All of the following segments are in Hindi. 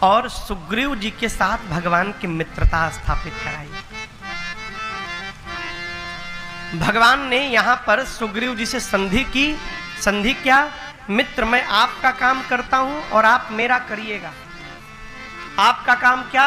और सुग्रीव जी के साथ भगवान की मित्रता स्थापित कराई। भगवान ने यहां पर सुग्रीव जी से संधि की। संधि क्या? मित्र, मैं आपका काम करता हूं और आप मेरा करिएगा। आपका काम क्या?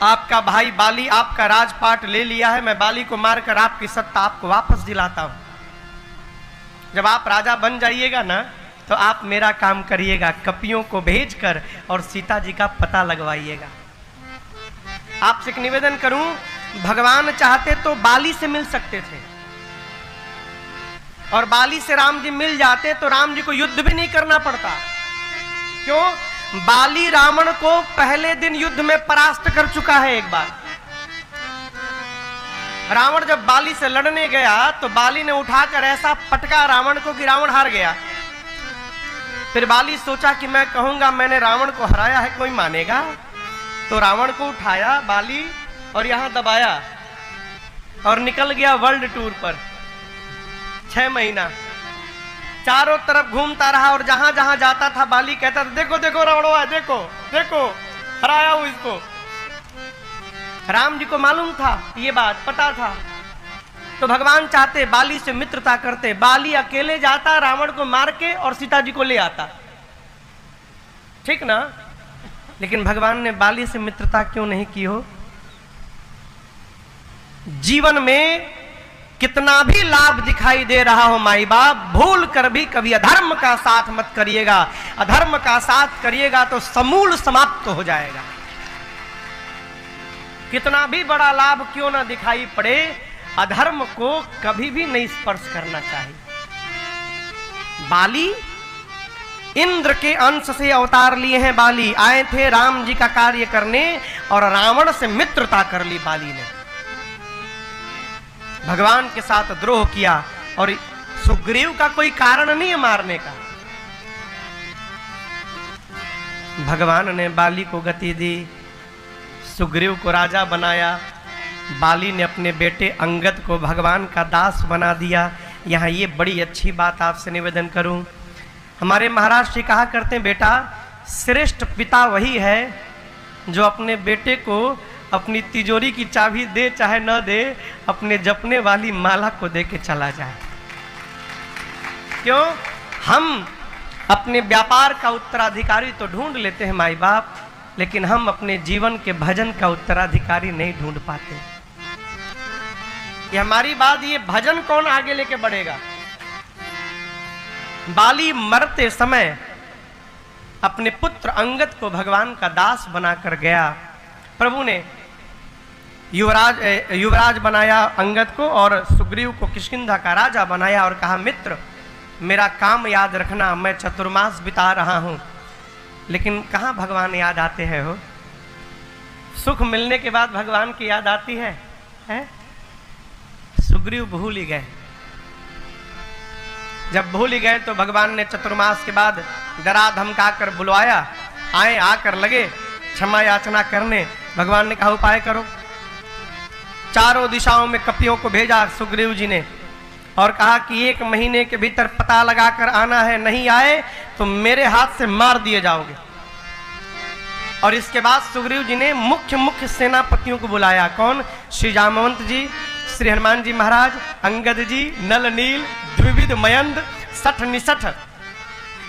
आपका भाई बाली आपका राजपाट ले लिया है, मैं बाली को मारकर आपकी सत्ता आपको वापस दिलाता हूं। जब आप राजा बन जाइएगा ना, तो आप मेरा काम करिएगा, कपियों को भेजकर और सीता जी का पता लगवाइएगा। आपसे एक निवेदन करूं, भगवान चाहते तो बाली से मिल सकते थे, और बाली से राम जी मिल जाते तो राम जी को युद्ध भी नहीं करना पड़ता। क्यों? बाली रावण को पहले दिन युद्ध में परास्त कर चुका है एक बार। रावण जब बाली से लड़ने गया तो बाली ने उठाकर ऐसा पटका रावण को कि रावण हार गया। फिर बाली सोचा कि मैं कहूंगा मैंने रावण को हराया है, कोई मानेगा? तो रावण को उठाया बाली और यहां दबाया और निकल गया वर्ल्ड टूर पर। 6 महीना चारों तरफ घूमता रहा, और जहां जहां जाता था बाली कहता था, देखो देखो रावणो है, देखो देखो हराया हूं इसको। राम जी को मालूम था, ये बात पता था। तो भगवान चाहते बाली से मित्रता करते, बाली अकेले जाता रावण को मार के और सीता जी को ले आता, ठीक ना? लेकिन भगवान ने बाली से मित्रता क्यों नहीं की हो? जीवन में कितना भी लाभ दिखाई दे रहा हो माई बाप, भूल कर भी कभी अधर्म का साथ मत करिएगा। अधर्म का साथ करिएगा तो समूल समाप्त हो जाएगा। कितना भी बड़ा लाभ क्यों ना दिखाई पड़े, अधर्म को कभी भी नहीं स्पर्श करना चाहिए। बाली इंद्र के अंश से अवतार लिए हैं। बाली आए थे राम जी का कार्य करने, और रावण से मित्रता कर ली बाली ने। भगवान के साथ द्रोह किया, और सुग्रीव का कोई कारण नहीं है मारने का। भगवान ने बाली को गति दी, सुग्रीव को राजा बनाया। बाली ने अपने बेटे अंगद को भगवान का दास बना दिया। यहाँ ये बड़ी अच्छी बात आपसे निवेदन करूं, हमारे महाराज जी कहा करते हैं, बेटा श्रेष्ठ पिता वही है जो अपने बेटे को अपनी तिजोरी की चाबी दे चाहे न दे, अपने जपने वाली माला को दे के चला जाए। क्यों? हम अपने व्यापार का उत्तराधिकारी तो ढूंढ लेते हैं माई बाप, लेकिन हम अपने जीवन के भजन का उत्तराधिकारी नहीं ढूंढ पाते। ये हमारी बात, ये भजन कौन आगे लेके बढ़ेगा? बाली मरते समय अपने पुत्र अंगद को भगवान का दास बनाकर गया। प्रभु ने युवराज बनाया अंगद को, और सुग्रीव को किष्किंधा का राजा बनाया, और कहा मित्र मेरा काम याद रखना, मैं चतुर्मास बिता रहा हूं। लेकिन कहां भगवान याद आते हैं हो? सुख मिलने के बाद भगवान की याद आती है? सुग्रीव भूल ही गए। जब भूल ही गए तो भगवान ने चतुर्मास के बाद डरा धमका कर बुलवाया। आए, आकर लगे क्षमा याचना करने। भगवान ने कहा उपाय करो। चारों दिशाओं में कपियों को भेजा सुग्रीव जी ने, और कहा कि 1 महीने के भीतर पता लगाकर आना है, नहीं आए तो मेरे हाथ से मार दिए जाओगे। और इसके बाद सुग्रीव जी ने मुख्य सेनापतियों को बुलाया। कौन? श्री जामवंत जी, श्री हनुमान जी महाराज, अंगद जी, नल नील, द्विविध मयंद, सठ निसठ,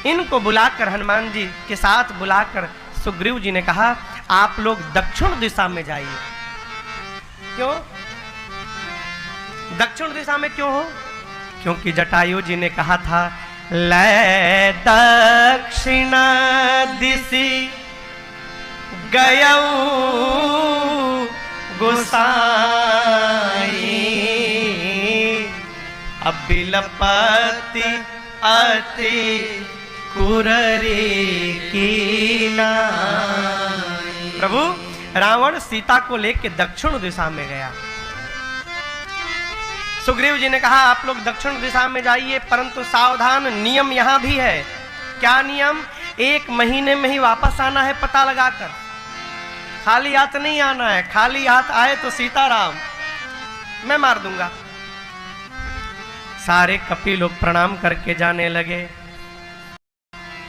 इनको बुलाकर हनुमान जी के साथ बुलाकर सुग्रीव जी ने कहा आप लोग दक्षिण दिशा में जाइए। क्यों दक्षिण दिशा में क्यों हो? क्योंकि जटायु जी ने कहा था ले दक्षिण दिशि गयौ गोसाई, अबिलपति अति कुररी की नाई। प्रभु रावण सीता को लेकर दक्षिण दिशा में गया। सुग्रीव जी ने कहा आप लोग दक्षिण दिशा में जाइए, परंतु सावधान, नियम यहां भी है। क्या नियम? 1 महीने में ही वापस आना है पता लगाकर, खाली हाथ नहीं आना है। खाली हाथ आए तो सीताराम मैं मार दूंगा। सारे कपि लोग प्रणाम करके जाने लगे।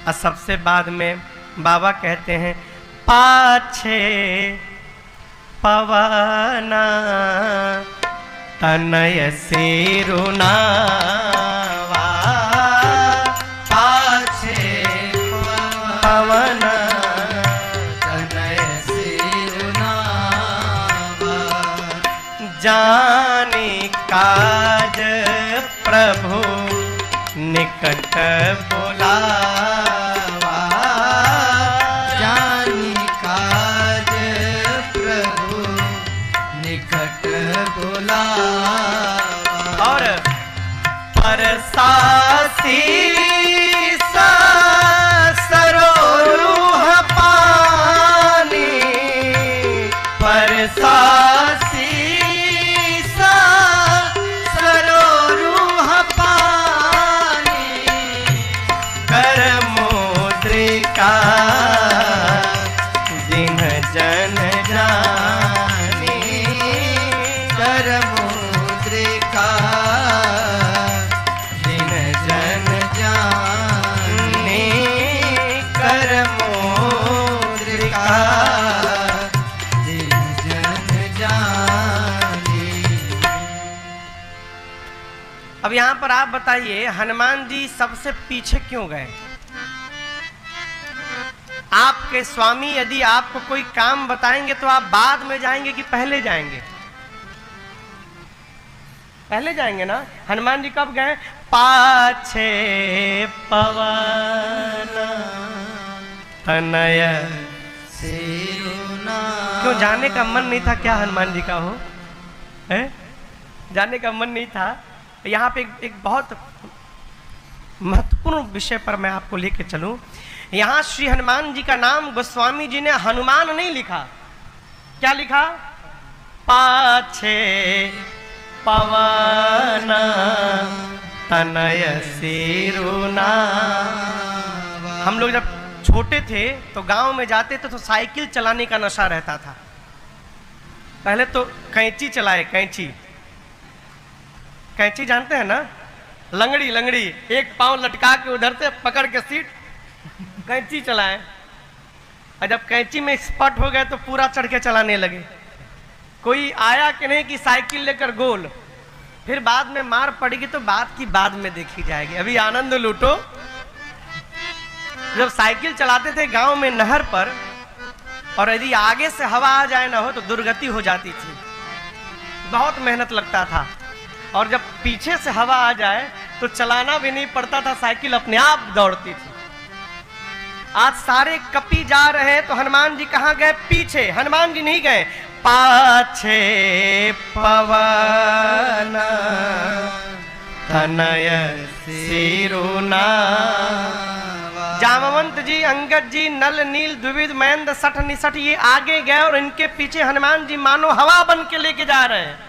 और सबसे बाद में बाबा कहते हैं पाछे पवन तनय सिरुनावा, पाछे पवन तनय सिरुनावा, जानी काज प्रभु निकट बुलावा, जानी काज प्रभु निकट बुलावा। और परसासी सरोरुह पानी, परसासी सरोरुह पानी, कर मुद्रिका जिन जन जानी, कर मुद्रिका जिन जन जानी, कर मुद्रिका। जिन जन जानी। अब यहाँ पर आप बताइए हनुमान जी सबसे पीछे क्यों गए? आपके स्वामी यदि आपको कोई काम बताएंगे तो आप बाद में जाएंगे कि पहले जाएंगे? पहले जाएंगे ना। हनुमान जी कब गए? पाछे पवन तनय सिरुना। क्यों जाने का मन नहीं था क्या हनुमान जी का हो? है? जाने का मन नहीं था। यहाँ पे एक बहुत महत्वपूर्ण विषय पर मैं आपको लेके चलूं। यहाँ श्री हनुमान जी का नाम गोस्वामी जी ने हनुमान नहीं लिखा। क्या लिखा? पाछे पवन तनय सिरुना। हम लोग जब छोटे थे तो गांव में जाते थे तो साइकिल चलाने का नशा रहता था। पहले तो कैंची चलाए, कैंची कैंची जानते हैं ना? लंगड़ी लंगड़ी, एक पांव लटका के उधर से पकड़ के सीट कैंची चलाए। और जब कैंची में एक्सपर्ट हो गए तो पूरा चढ़ के चलाने लगे। कोई आया कि नहीं कि साइकिल लेकर गोल, फिर बाद में मार पड़ेगी तो बात की बाद में देखी जाएगी, अभी आनंद लूटो। जब साइकिल चलाते थे गांव में नहर पर, और यदि आगे से हवा आ जाए ना हो तो दुर्गति हो जाती थी, बहुत मेहनत लगता था। और जब पीछे से हवा आ जाए तो चलाना भी नहीं पड़ता था, साइकिल अपने आप दौड़ती थी। आज सारे कपी जा रहे हैं तो हनुमान जी कहाँ गए? पीछे। हनुमान जी नहीं गए। पाछे पवन तनय सिरुना। जामवंत जी, अंगद जी, नल नील द्विविध महेंद्र सठ निसठ ये आगे गए और इनके पीछे हनुमान जी मानो हवा बन के लेके जा रहे हैं।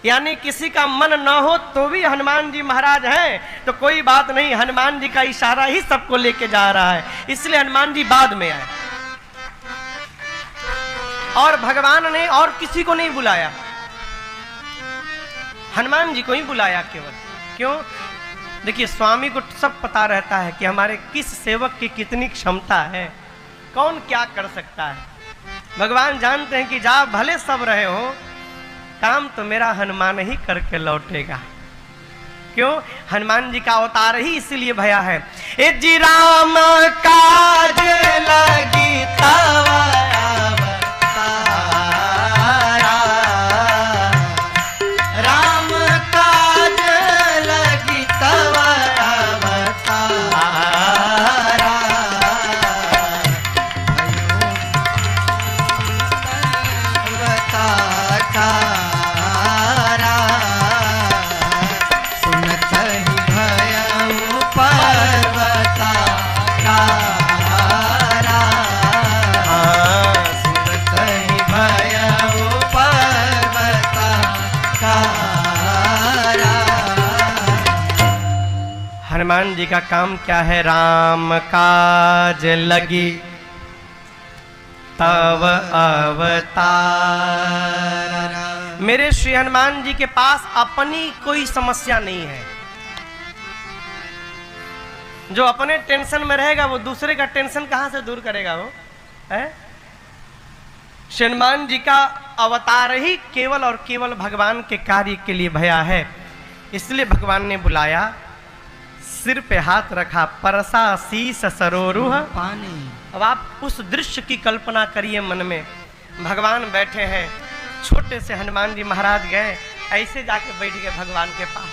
यानी किसी का मन न हो तो भी हनुमान जी महाराज हैं तो कोई बात नहीं, हनुमान जी का इशारा ही सबको लेके जा रहा है, इसलिए हनुमान जी बाद में आए। और भगवान ने और किसी को नहीं बुलाया, हनुमान जी को ही बुलाया केवल। क्यों? देखिए स्वामी को सब पता रहता है कि हमारे किस सेवक की कितनी क्षमता है, कौन क्या कर सकता है। भगवान जानते हैं कि जा भले सब रहे हो, काम तो मेरा हनुमान ही करके लौटेगा। क्यों? हनुमान जी का अवतार ही इसीलिए भया है। ए जी राम काज लगी तब अवतारा, राम काज लगी तब अवतारा, अवतारा, सुनत ही भयउ पर्वतारा, सुनत ही भयउ पर्वतारा। हनुमान जी का काम क्या है? राम काज लगी तब अवतार। मेरे श्री हनुमान जी के पास अपनी कोई समस्या नहीं है। जो अपने टेंशन में रहेगा वो दूसरे का टेंशन कहां से दूर करेगा? वो है हनुमान जी का अवतार ही केवल और केवल भगवान के कार्य के लिए भया है, इसलिए भगवान ने बुलाया, सिर पे हाथ रखा, परसा शीस सरोरुह पानी। अब आप उस दृश्य की कल्पना करिए मन में, भगवान बैठे हैं, छोटे से हनुमान जी महाराज गए, ऐसे जाके बैठ गए भगवान के पास,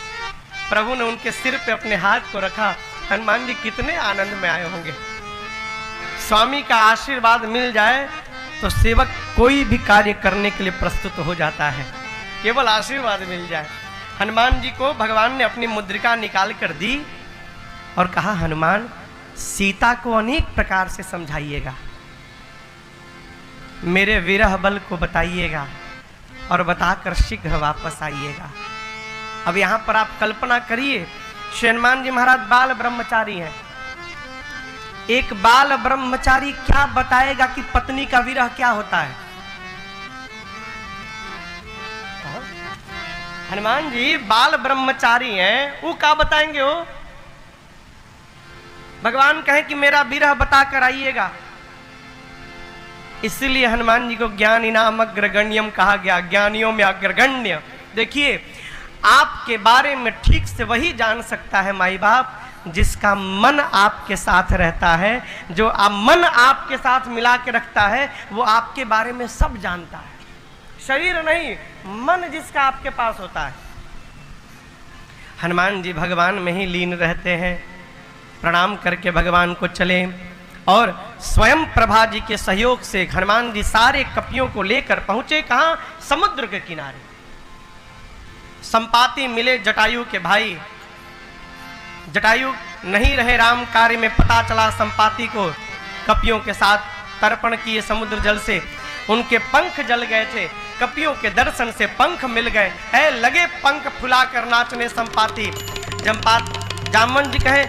प्रभु ने उनके सिर पे अपने हाथ को रखा। हनुमान जी कितने आनंद में आए होंगे। स्वामी का आशीर्वाद मिल जाए तो सेवक कोई भी कार्य करने के लिए प्रस्तुत हो जाता है, केवल आशीर्वाद मिल जाए। हनुमान जी को भगवान ने अपनी मुद्रिका निकाल कर दी और कहा, हनुमान सीता को अनेक प्रकार से समझाइएगा, मेरे विरह बल को बताइएगा और बताकर शीघ्र वापस आइएगा। अब यहां पर आप कल्पना करिए, श्री हनुमान जी महाराज बाल ब्रह्मचारी हैं। एक बाल ब्रह्मचारी क्या बताएगा कि पत्नी का विरह क्या होता है? हनुमान जी बाल ब्रह्मचारी हैं, वो क्या बताएंगे? वो भगवान कहें कि मेरा विरह बताकर आइएगा। इसलिए हनुमान जी को ज्ञानी नाम अग्रगण्यम कहा गया, ज्ञानियों में अग्रगण्य। देखिए, आपके बारे में ठीक से वही जान सकता है माई बाप जिसका मन आपके साथ रहता है। जो मन आपके साथ मिला के रखता है वो आपके बारे में सब जानता है, शरीर नहीं, मन जिसका आपके पास होता है। हनुमान जी भगवान में ही लीन रहते हैं। प्रणाम करके भगवान को चले और स्वयं प्रभा जी के सहयोग से हनुमान जी सारे कपियों को लेकर पहुंचे कहां? समुद्र के किनारे। संपाति मिले जटायु के भाई, जटायु नहीं रहे राम कार्य में, पता चला संपाति को, कपियों के साथ तर्पण किए समुद्र जल से, उनके पंख जल गए थे, कपियों के दर्शन से पंख मिल गए, है लगे पंख फुलाकर नाचने संपाति। जामन जी कहे,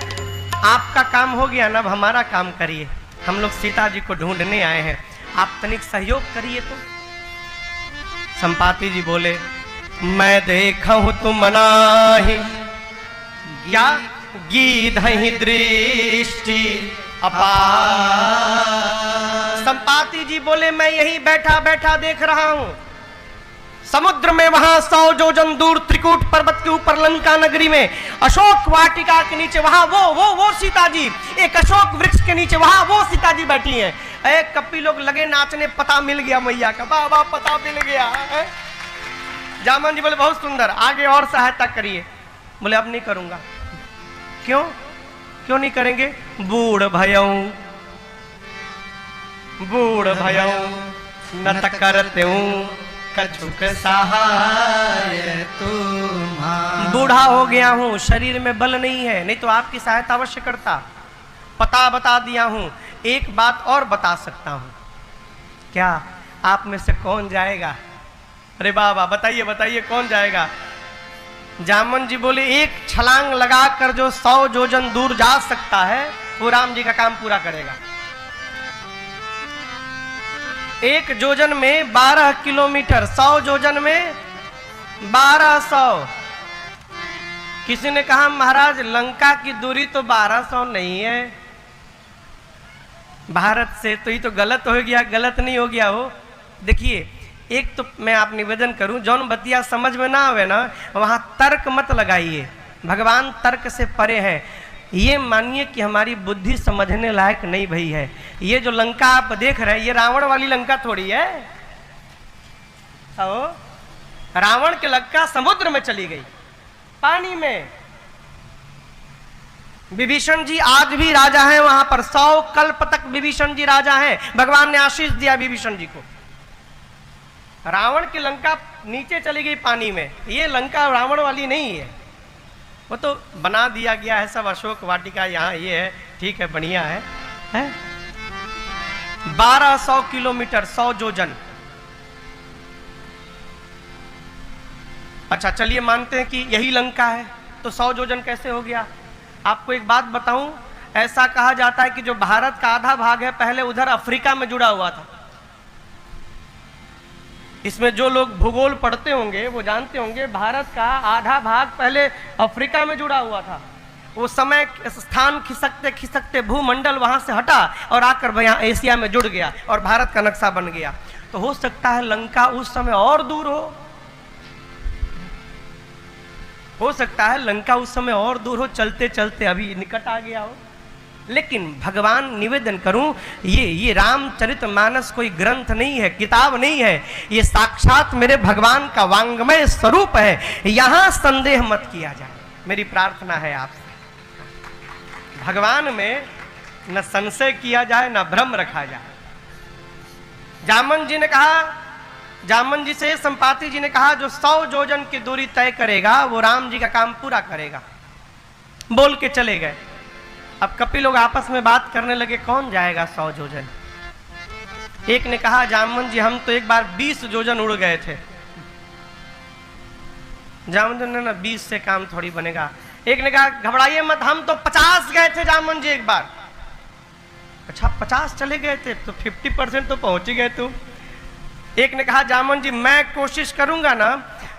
आपका काम हो गया ना, अब हमारा काम करिए, हम लोग सीता जी को ढूंढने आए हैं, आप तनिक सहयोग करिए। तो संपाति जी बोले, मैं देखा हूं तुम नाही क्या गीधहि दृष्टि अपार। संपाति जी बोले, मैं यही बैठा बैठा देख रहा हूं, समुद्र में वहां 100 योजन दूर त्रिकूट पर्वत के ऊपर लंका नगरी में अशोक वाटिका के नीचे वहां वो सीता जी, एक अशोक वृक्ष के नीचे वहां वो सीता जी बैठी हैं। एक कपी लोग लगे नाचने, पता मिल गया मैया का, बाबा पता मिल गया। जामन जी बोले, बहुत सुंदर, आगे और सहायता करिए। बोले, अब नहीं करूंगा। क्यों नहीं करेंगे? बूढ़ भयऊ न करते कछुक सहाय तुम्हारा। बूढ़ा हो गया हूं, शरीर में बल नहीं है, नहीं तो आपकी सहायता अवश्य करता। पता बता दिया हूं, एक बात और बता सकता हूं। क्या? आप में से कौन जाएगा? अरे बाबा बताइए बताइए, कौन जाएगा? जामन जी बोले, एक छलांग लगाकर जो 100 योजन दूर जा सकता है वो राम जी का काम पूरा करेगा। एक योजन में 12 किलोमीटर, 100 योजन में 1200। किसी ने कहा, महाराज लंका की दूरी तो 1200 नहीं है, भारत से तो ये तो गलत हो गया। गलत नहीं हो गया हो। देखिए, एक तो मैं आप निवेदन करूं, जौन बतिया समझ में ना आवे ना, वहां तर्क मत लगाइए, भगवान तर्क से परे हैं। ये मानिए कि हमारी बुद्धि समझने लायक नहीं भई है। ये जो लंका आप देख रहे हैं, ये रावण वाली लंका थोड़ी है। रावण की लंका समुद्र में चली गई, पानी में। विभीषण जी आज भी राजा हैं वहां पर, 100 कल्प तक विभीषण जी राजा हैं। भगवान ने आशीष दिया विभीषण जी को। रावण की लंका नीचे चली गई पानी में, ये लंका रावण वाली नहीं है, वो तो बना दिया गया है सब, अशोक वाटिका यहाँ ये है, ठीक है, बढ़िया है? 1200 किलोमीटर, 100 योजन। अच्छा चलिए मानते हैं कि यही लंका है, तो 100 योजन कैसे हो गया? आपको एक बात बताऊं, ऐसा कहा जाता है कि जो भारत का आधा भाग है पहले उधर अफ्रीका में जुड़ा हुआ था। इसमें जो लोग भूगोल पढ़ते होंगे वो जानते होंगे, भारत का आधा भाग पहले अफ्रीका में जुड़ा हुआ था वो समय स्थान खिसकते खिसकते भूमंडल वहां से हटा और आकर यहाँ एशिया में जुड़ गया और भारत का नक्शा बन गया। तो हो सकता है लंका उस समय और दूर हो सकता है लंका उस समय और दूर हो, चलते चलते अभी निकट आ गया हो। लेकिन भगवान, निवेदन करूं, ये रामचरितमानस कोई ग्रंथ नहीं है, किताब नहीं है, ये साक्षात मेरे भगवान का वांग्मय स्वरूप है। यहां संदेह मत किया जाए, मेरी प्रार्थना है आपसे। भगवान में न संशय किया जाए, न भ्रम रखा जाए। जामन जी ने कहा, जामन जी से संपाति जी ने कहा, जो 100 योजन की दूरी तय करेगा वो राम जी का काम पूरा करेगा। बोल के चले गए। अब कपि लोग आपस में बात करने लगे, कौन जाएगा 100 योजन? एक ने कहा, जामन जी हम तो एक बार 20 योजन उड़ गए थे। जामन जी ने 20 से काम थोड़ी बनेगा। एक ने कहा, घबराइए मत, हम तो 50 गए थे जामन जी एक बार। अच्छा 50 चले गए थे, तो 50% तो पहुंच ही गए तुम। एक ने कहा, जामन जी मैं कोशिश करूंगा ना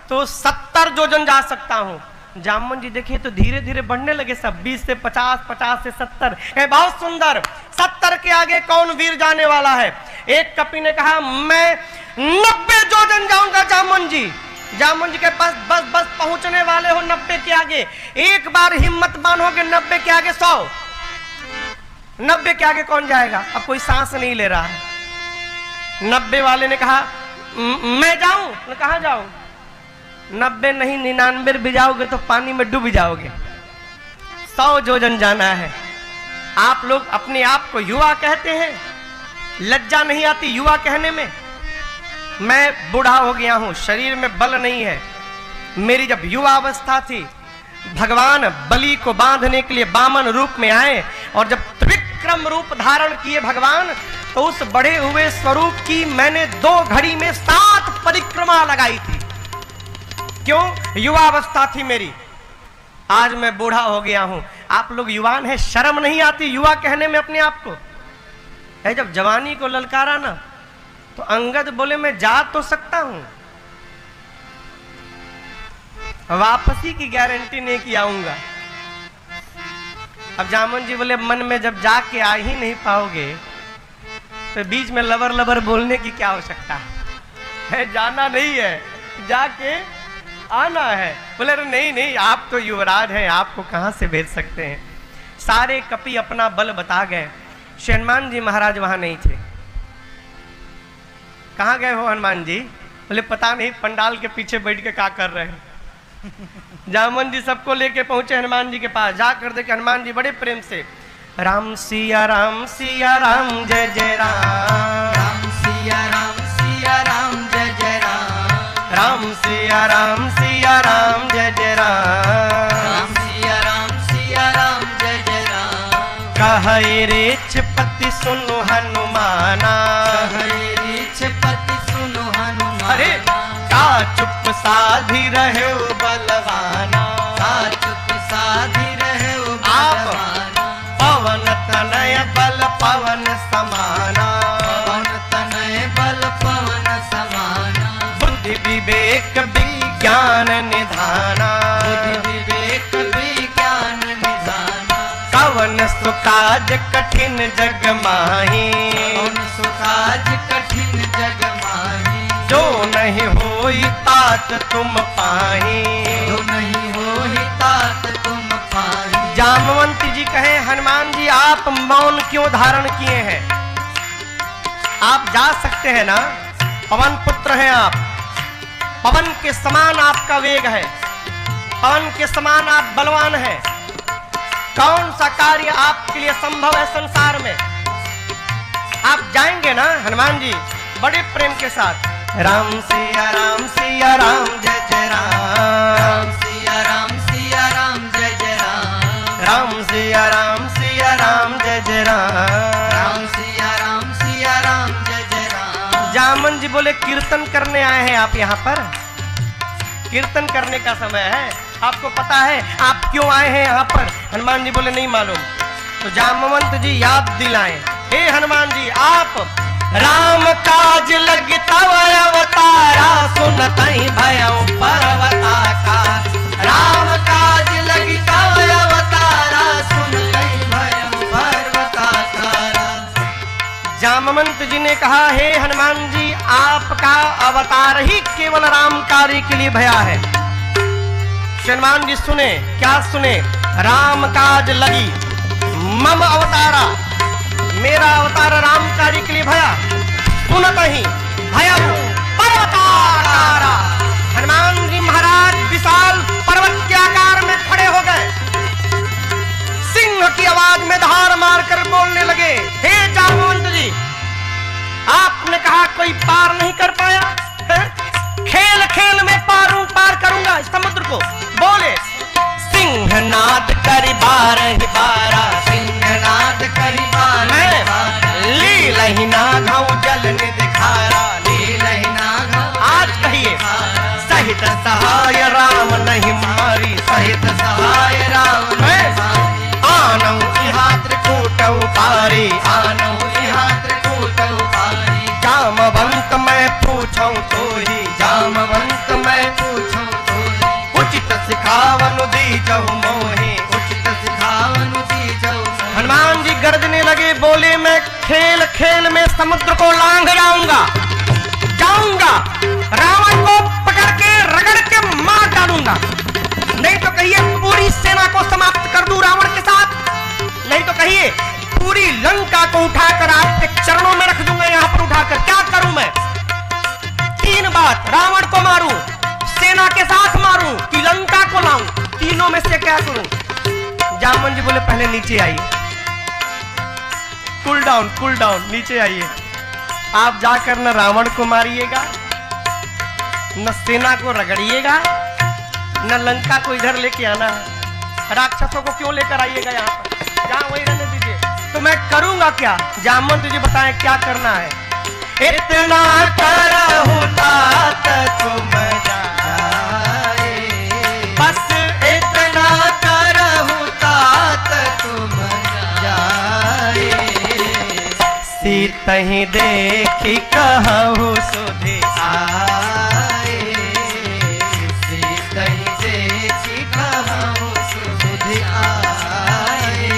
तो 70 योजन जा सकता हूं। जामन जी देखिए तो धीरे धीरे बढ़ने लगे सब, 20 से 50, 50 से 70। बहुत सुंदर, 70 के आगे कौन वीर जाने वाला है? एक कपि ने कहा, मैं 90 योजन जाऊंगा जामन जी। जामन जी के पास बस पहुंचने वाले हो 90 के आगे। एक बार हिम्मत बांधोगे 90 के आगे 100, 90 के आगे कौन जाएगा? अब कोई सांस नहीं ले रहा है। 90 वाले ने कहा, मैं जाऊं? कहां जाऊं? 90 नहीं 99 भी जाओगे तो पानी में डूब जाओगे। 100 योजन जाना है। आप लोग अपने आप को युवा कहते हैं, लज्जा नहीं आती युवा कहने में? मैं बूढ़ा हो गया हूं, शरीर में बल नहीं है। मेरी जब युवा अवस्था थी, भगवान बलि को बांधने के लिए वामन रूप में आए और जब त्रिविक्रम रूप धारण किए भगवान, तो उस बढ़े हुए स्वरूप की मैंने 2 घड़ी में 7 परिक्रमा लगाई थी। क्यों? युवा अवस्था थी मेरी। आज मैं बूढ़ा हो गया हूं। आप लोग युवान हैं, शर्म नहीं आती युवा कहने में अपने आप को? है जब जवानी को ललकारा ना, तो अंगद बोले मैं जा तो सकता हूं, वापसी की गारंटी नहीं कि आऊंगा। अब जामन जी बोले मन में जब जाके आ ही नहीं पाओगे तो बीच में लबर लबर बोलने की क्या आवश्यकता है? जाना नहीं है, जाके आना है। बोले अरे नहीं नहीं, आप तो युवराज हैं, आपको कहां से भेज सकते हैं। सारे कपि अपना बल बता गए। हनुमान जी महाराज वहां नहीं थे। कहां गए हो हनुमान जी? बोले पता नहीं, पंडाल के पीछे बैठ के क्या कर रहे हैं। जामन जी सबको लेके पहुंचे हनुमान जी के पास। जाकर देखे हनुमान जी बड़े प्रेम से, राम सिया राम जय जय राम, राम सिया राम जय जय राम, राम सिया राम जय जय राम, राम सिया राम जय जय राम। कहे रेछपति सुनो हनुमाना, हरे रेछपति सुनो हनुमाना। अरे का चुप साधी रहे बलवाना, का चुप साधी रहे बलवाना। पवन तनय बल पवन समाना, पवन तनय बल पवन समाना। बुद्धि विवेक विज्ञान निधाना, बुद्धि विवेक विज्ञान निधाना। कवन सुकाज कठिन जग माही, कवन सुकाज कठिन जग माही। जो नहीं होई तात तुम पाही, जो नहीं होई तात तुम पाही। जामवंती जी कहे हनुमान जी आप मौन क्यों धारण किए हैं? आप जा सकते हैं ना, पवन पुत्र हैं आप, पवन के समान आपका वेग है, पवन के समान आप बलवान हैं। कौन सा कार्य आपके लिए संभव है संसार में? आप जाएंगे ना? हनुमान जी बड़े प्रेम के साथ, राम सिया राम जय जय राम, राम सिया राम जय जय राम, राम सिया राम जय जय राम, राम सिया राम जय जय राम। जामन जी बोले कीर्तन करने आए हैं आप यहाँ पर? कीर्तन करने का समय है, आपको पता है आप क्यों आए हैं यहाँ पर? हनुमान जी बोले नहीं मालूम। तो जामवंत जी याद दिलाएं, हे हनुमान जी आप राम काज लगता अवतारा, सुनतहि भयउ पर्वताकार। राम काज लगता अवतारा, जामवंत जी ने कहा, हे हनुमान जी, आपका अवतार ही केवल राम कार्य के लिए भया है। हनुमान जी सुने, क्या सुने? राम काज लगी मम अवतारा, मेरा अवतार राम कार्य के लिए भया। सुनत ही भया पर्वताकारा। हनुमान जी महाराज विशाल पर्वत के आकार में खड़े हो गए, सिंह की आवाज में धार मारकर बोलने लगे, हे जामवंत जी, आपने कहा कोई पार नहीं कर पाया है? खेल खेल में पार करूंगा समुद्र को। बोले, सिंहनाद करी बार ही बारा, सिंहनाद करी बार ही बारा, लीलहि ना घाऊ जल निधिखारा, लीलहि ना घाऊ। आज कहिए, सहित सहाय राम नहीं मारी, सहित सहाय राम नहीं मारी, आनऊ इहा त्रिकूट उपारी, आनऊ इहा त्रिकूट उपारी। जामवंत मैं पूछूं तो ही, जामवंत मैं पूछूं तो ही, उचित सिखावनु दीजहु मोहि, उचित सिखावनु दीजहु मोहि। हनुमान जी गरजने लगे, बोले, मैं खेल खेल में समुद्र को लांघ जाऊंगा, रावण को पकड़ के रगड़ के मार डालूंगा, नहीं तो कहिए पूरी सेना को समाप्त कर दूं रावण के साथ, नहीं तो कहिए पूरी लंका को उठाकर आपके चरणों में रख दूंगा, यहां पर उठाकर। क्या करूं मैं? 3 बात, रावण को मारूं, सेना के साथ मारूं कि लंका को लाऊं, तीनों में से क्या करूं? जामवंत जी बोले, पहले नीचे आइए, कूल डाउन, नीचे आइए। आप जाकर न रावण को मारिएगा, न सेना को रगड़िएगा, न लंका को इधर लेके आना है। राक्षसों को क्यों लेकर आइएगा यहाँ पर? जहाँ वही रहने दीजिए। तो मैं करूंगा क्या? जामवंत जी बताएं क्या करना है। इतना करहु तात तुम जाए, बस इतना करहु तात तुम जाए, सीतहि देखी कहु सुधि आए, सीतहि देखी कहु सुधि आए,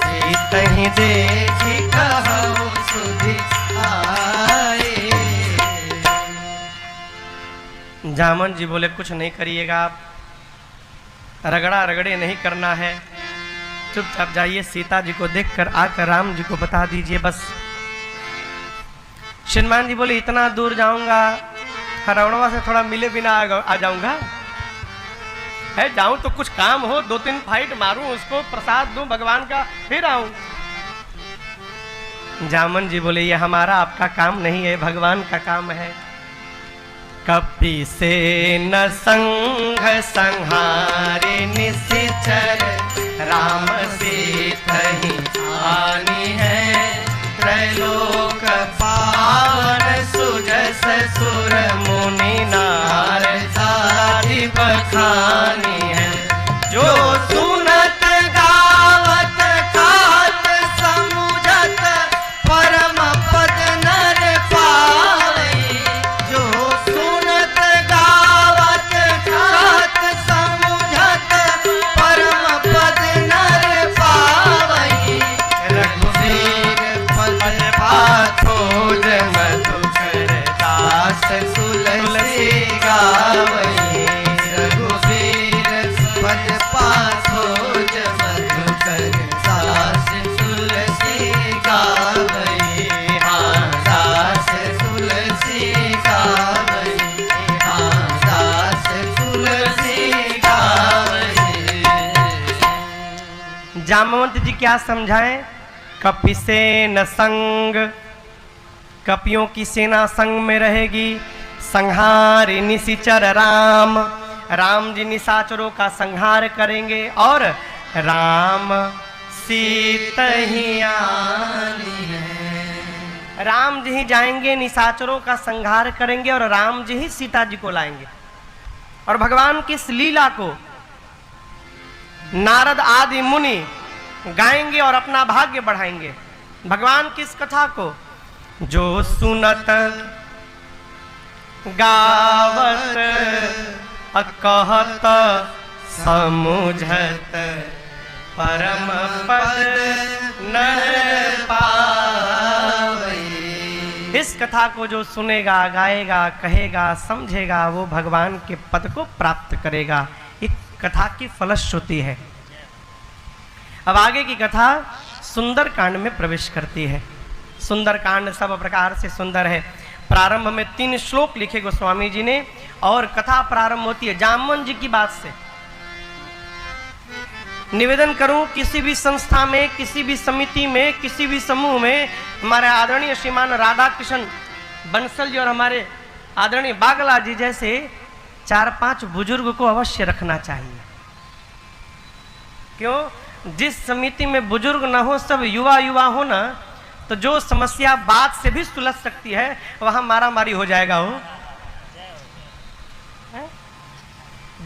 सीतहि देखी कहु सुधि आए। जामवंत जी बोले, कुछ नहीं करिएगा आप, रगड़ा रगड़े नहीं करना है, चुपचाप जाइए, सीता जी को देखकर आकर राम जी को बता दीजिए बस। हनुमान जी बोले, इतना दूर जाऊंगा, रावणवा से थोड़ा मिले बिना आ जाऊंगा है? जाऊं तो कुछ काम हो, 2-3 फाइट मारूं, उसको प्रसाद दूं भगवान का, फिर आऊं। जामवंत जी बोले, ये हमारा आपका काम नहीं है, भगवान का काम है। कपि से न संघ संहारे निशिचर, राम सीतहि आनी है, त्रैलोक पावन सुजस सुर मुनि नार साधि बखानी है। जो सुनत गावत खात समुझत परम पद नर पावै, जो सुनत गावत खात समुझत परम पद नर पावै, रघुवीर पद पाथोज मधुकर दास तुलसी गावै, रघुवीर पद पाथोज मधुकर दास तुलसी गावै, हाँ दास तुलसी गावै, हाँ दास तुलसी गावै। जामवंत जी क्या समझाएं? कपि से न संग, कपियों की सेना संग में रहेगी, संहार निशिचर राम, राम जी निशाचरों का संहार करेंगे, और राम सीतहि आनी है, राम जी ही जाएंगे, निशाचरों का संहार करेंगे, और राम जी ही सीता जी को लाएंगे। और भगवान की इस लीला को नारद आदि मुनि गाएंगे और अपना भाग्य बढ़ाएंगे। भगवान की इस कथा को जो सुनत गावत कहत समुझत परम पद नर पावै। इस कथा को जो सुनेगा, गाएगा, कहेगा, समझेगा, वो भगवान के पद को प्राप्त करेगा। एक कथा की फलश्रुति है। अब आगे की कथा सुंदर कांड में प्रवेश करती है। सुंदर कांड सब प्रकार से सुंदर है। प्रारंभ में 3 श्लोक लिखे गोस्वामी जी ने और कथा प्रारंभ होती है जामवन जी की बात से। निवेदन करूं, किसी भी संस्था में, किसी भी समिति में, किसी भी समूह में हमारे आदरणीय श्रीमान राधा कृष्ण बंसल जी और हमारे आदरणीय बागला जी जैसे 4-5 बुजुर्ग को अवश्य रखना चाहिए। क्यों? जिस समिति में बुजुर्ग ना हो, सब युवा युवा हो ना, तो जो समस्या बात से भी सुलझ सकती है वहां मारामारी हो जाएगा। हो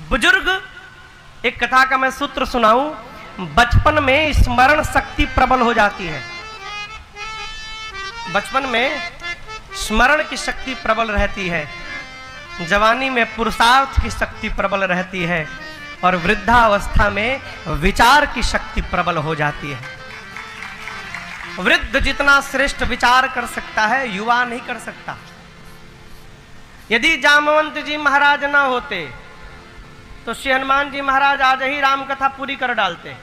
बुजुर्ग, एक कथा का मैं सूत्र सुनाऊं, बचपन में स्मरण शक्ति प्रबल हो जाती है। बचपन में स्मरण की शक्ति प्रबल रहती है, जवानी में पुरुषार्थ की शक्ति प्रबल रहती है और वृद्धावस्था में विचार की शक्ति प्रबल हो जाती है। वृद्ध जितना श्रेष्ठ विचार कर सकता है, युवा नहीं कर सकता। यदि जामवंत जी महाराज ना होते तो श्री हनुमान जी महाराज आज ही राम कथा पूरी कर डालते,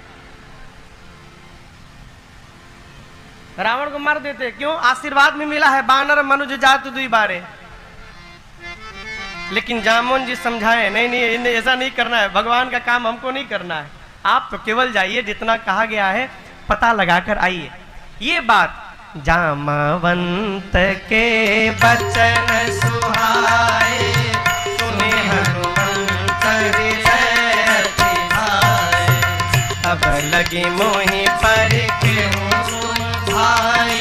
रावण को मार देते। क्यों? आशीर्वाद में मिला है, बानर मनुज जात दुई बारे। लेकिन जामवन जी समझाए, नहीं नहीं, ऐसा नहीं करना है, भगवान का काम हमको नहीं करना है, आप तो केवल जाइए, जितना कहा गया है पता लगाकर आइए। ये बात जामवंत के बचन सुहाए, सुने हनुमंत हृदय अति भाए। अब लगी मोहि पर भाई,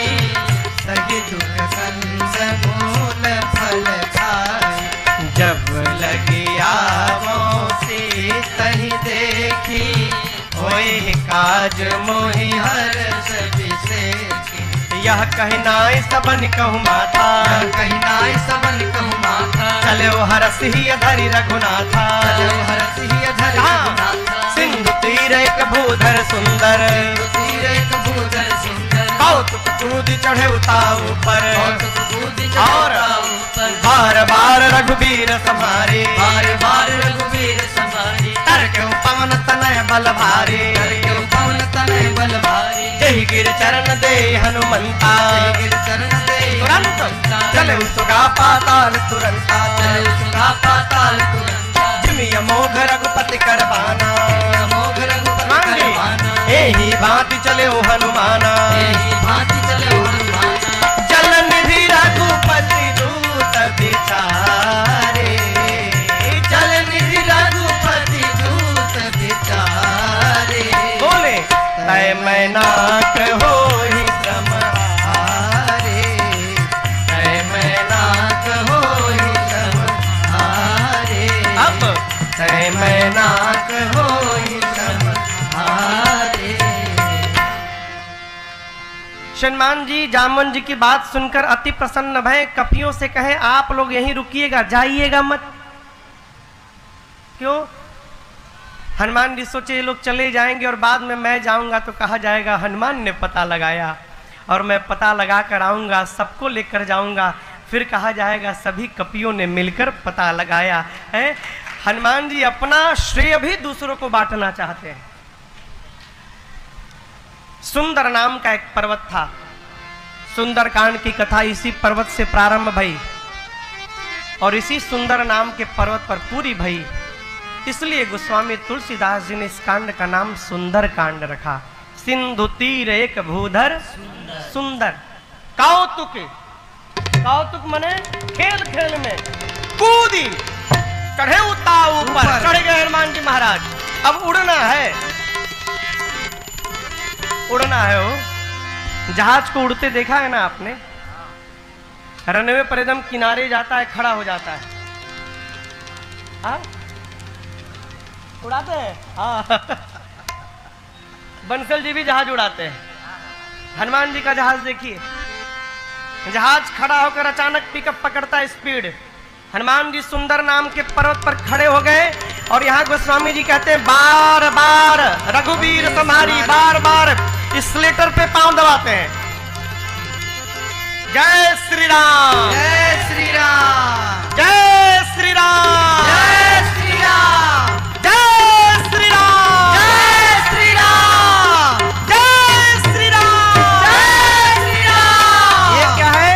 सही दुख संस मूल फल खाए। जब लगी आवो सीतहि देखी, होए काज मोहि हर्ष विशेषी। यह कहनाय सबन कहु माता, कहनाय सबन कहु माता। चले वो हरस ही धरि रघुनाथा, हरस ही धरि रघुनाथा। सिंधु तीर एक भूधर सुंदर, तीर एक भूधर सुंदर। कौतुक कूद चढ़े उताऊ पर, और बार बार रघुबीर समारे, बार बार रघुबीर समारे। तरके पवन तनय बल भारी, पवन तनय बल भारी। जय गिर चरण दे हनुमंता, गिर चरण दे तुरंत चले सुगा पाताल तुरंता, चले सुगा पाताल तुरंता। जिमिय मोघ रघुपति करबाना, मोघ रघुपति करबाना। एही भांति चले ओ हनुमाना, एही भांति चले ओ हनुमाना। जल निधि रघुपति दूत बिचारे, जल निधि रघुपति दूत बिचारे। बोले तय मैनाक होहि श्रम हारे, तय मैनाक होहि श्रम हारे। अब तय मैनाक होहि श्रम हारे। हनुमान जी जामवन जी की बात सुनकर अति प्रसन्न भय, कपियों से कहे आप लोग यहीं रुकिएगा, जाइएगा मत। क्यों? हनुमान जी सोचे ये लोग चले जाएंगे और बाद में मैं जाऊंगा तो कहा जाएगा हनुमान ने पता लगाया, और मैं पता लगा कर आऊंगा, सबको लेकर जाऊंगा, फिर कहा जाएगा सभी कपियों ने मिलकर पता लगाया है। हनुमान जी अपना श्रेय भी दूसरों को बांटना चाहते हैं। सुंदर नाम का एक पर्वत था, सुंदर कांड की कथा इसी पर्वत से प्रारंभ भई और इसी सुंदर नाम के पर्वत पर पूरी भई। इसलिए गोस्वामी तुलसीदास जी ने इस कांड का नाम सुंदर कांड रखा। सिंधु तीर एक भूधर सुंदर। कौतुक, कौतुक मने खेल खेल में कूदी चढ़े उताऊ ऊपर, चढ़ गए हनुमान जी महाराज। अब उड़ना है, उड़ना है। वो जहाज को उड़ते देखा है ना आपने, रनवे पर एकदम किनारे जाता है, खड़ा हो जाता है। हाँ उड़ाते हैं, हाँ बंसल जी भी जहाज उड़ाते हैं। हनुमान जी का जहाज देखिए, जहाज खड़ा होकर अचानक पिकअप पकड़ता है स्पीड। हनुमान जी सुंदर नाम के पर्वत पर खड़े हो गए और यहाँ गोस्वामी जी कहते हैं बार बार रघुबीर तुम्हारी, बार बार स्लेटर पे पांव दबाते हैं। जय श्री राम, जय श्री राम, जय श्री राम, जय श्री राम, जय श्री राम, जय श्री राम, जय श्री राम, जय श्री राम। ये क्या है?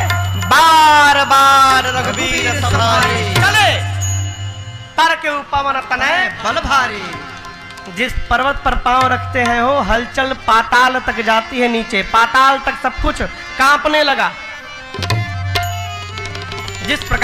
बार बार रघुवीर सवारी, चले पर के उपवन तनय बल भारी। जिस पर्वत पर पांव रखते हैं हो हलचल पाताल तक जाती है, नीचे पाताल तक सब कुछ कांपने लगा। जिस प्रकार